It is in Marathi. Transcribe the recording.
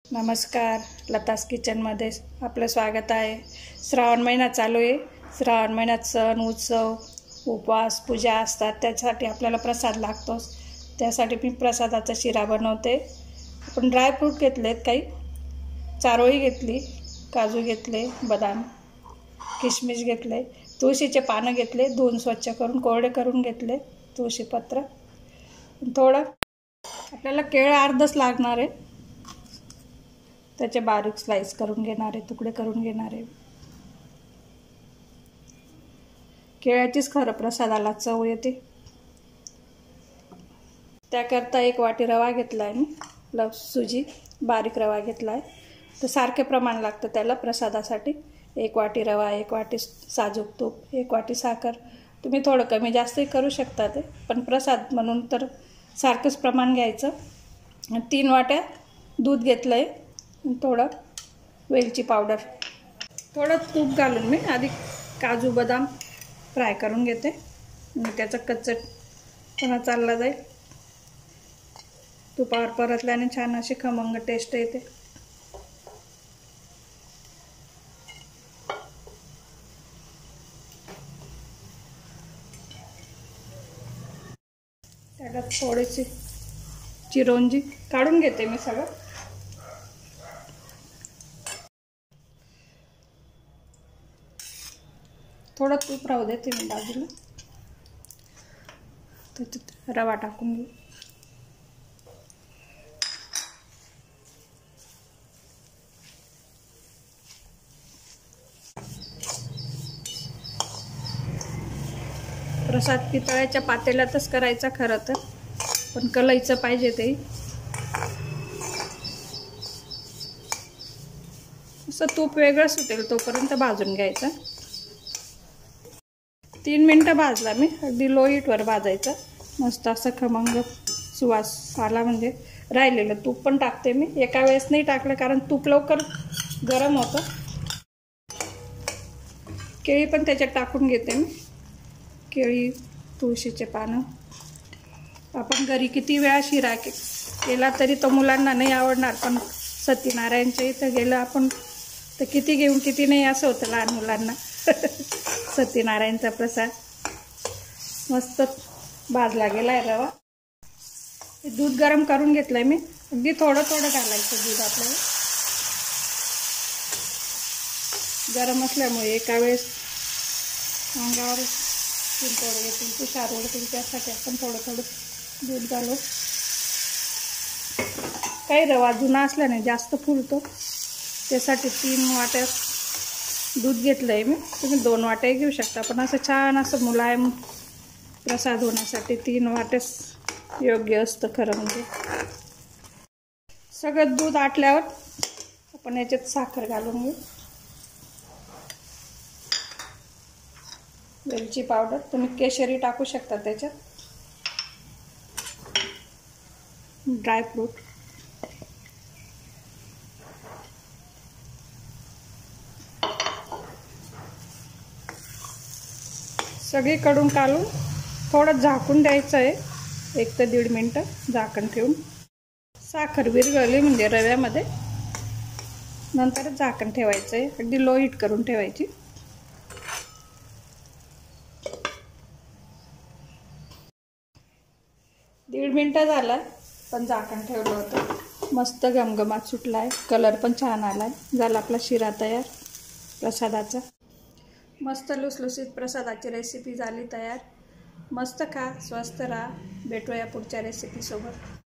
नमस्कार, लतास किचनमध्ये आपलं स्वागत आहे। श्रावण महिना चालू आहे। श्रावण महिन्यात सण उत्सव उपवास पूजा असतात, त्यासाठी आपल्याला प्रसाद लागतोच। त्यासाठी मी प्रसादाचा शिरा बनवते। आपण ड्रायफ्रूट घेतलेत, काही चारोळी घेतली, काजू घेतले, बदाम किशमिश घेतले, तुळशीचे पानं घेतले, धुवून स्वच्छ करून कोरडे करून घेतले, तुळशीपत्र थोडं, आपल्याला केळं अर्धच लागणार आहे, त्याचे बारीक स्लाइस करून घेणारे, तुकडे करून घेणारे। केळ्याचीच खरं प्रसादाला चव येते। त्याकरता 1 वाटी रवा घेतलाय मी, सुजी बारीक रवा घेतलाय। तर सारखे प्रमाण लागतं त्याला प्रसादासाठी। 1 वाटी रवा, 1 वाटी साजूक तूप, 1 वाटी साखर। तुम्ही थोडं कमी जास्तही करू शकता ते, पण प्रसाद म्हणून तर सारखंच प्रमाण घ्यायचं। 3 वाट्या दूध घेतलंय, थोडं वेलची पावडर, थोडं तूप घालून मी आधी काजू बदाम फ्राय करून घेते, म्हणजे त्याचा कच्चटपणा चालला जाईल। तुपावर परतल्याने छान अशी खमंग टेस्ट येते। त्याच्यात थोडीशी चिरोंजी काढून घेते मी सगळं। थोडं तूप राहू देते मी बाजूला, त्याच्यात रवा टाकून घेऊ। प्रसाद पितळाच्या पातेल्यातच करायचा खरं तर, पण कलईचं पाहिजे ते। असं तूप वेगळं सुटेल तोपर्यंत भाजून घ्यायचं। 3 मिनिटं भाजला मी, अगदी लो हीटवर भाजायचं। मस्त असं खमंग सुवास आला म्हणजे राहिलेलं तूप पण टाकते मी, एका वेळेस नाही टाकलं कारण तूप लवकर गरम होतं। केळी पण त्याच्यात टाकून घेते मी, केळी, तुळशीचे पानं। आपण घरी किती वेळा शिरा केला तरी तो मुलांना नाही आवडणार, पण सत्यनारायणच्या इथं गेलं आपण तर किती घेऊन किती नाही असं होतं लहान मुलांना। सत्यनारायणचा प्रसाद मस्त भाजला गेलाय रवा। दूध गरम करून घेतलंय मी, अगदी थोडं थोडं घालायचं दूध आपल्याला, गरम असल्यामुळे एका वेळेस अंगावर चिंतोड येतील, तुषार उडतील, त्यासाठी आपण थोडं थोडं दूध घालू। काही रवा जुना असल्याने जास्त फुलतो, त्यासाठी 3 वाट्या दूध घेतलंय मी। तुम्ही 2 वाट्या घेऊ शकता, पण असं छान असं मुलायम प्रसाद होण्यासाठी 3 वाट्याच योग्य असतं खरं म्हणजे। सगळं दूध आटल्यावर आपण याच्यात साखर घालून घेऊ, वेलची पावडर, तुम्ही केशरी टाकू शकता त्याच्यात, ड्रायफ्रूट, सगळीकडून काढून थोडं झाकून द्यायचं आहे, 1 ते 1.5 मिनिटं झाकण ठेवून। साखर विरघळली म्हणजे रव्यामध्ये, नंतर झाकण ठेवायचं आहे, अगदी लो हीट करून ठेवायची। 1.5 मिनिटं झालं, पण झाकण ठेवलं होतं। मस्त घमघमाट सुटलाय, कलर पण छान आलाय। झाला आपला शिरा तयार प्रसादाचा। मस्त लुसलुसीत प्रसादाची रेसिपी झाली तयार। मस्त खा, स्वस्त राहा, भेटूया पुढच्या रेसिपी सोबत।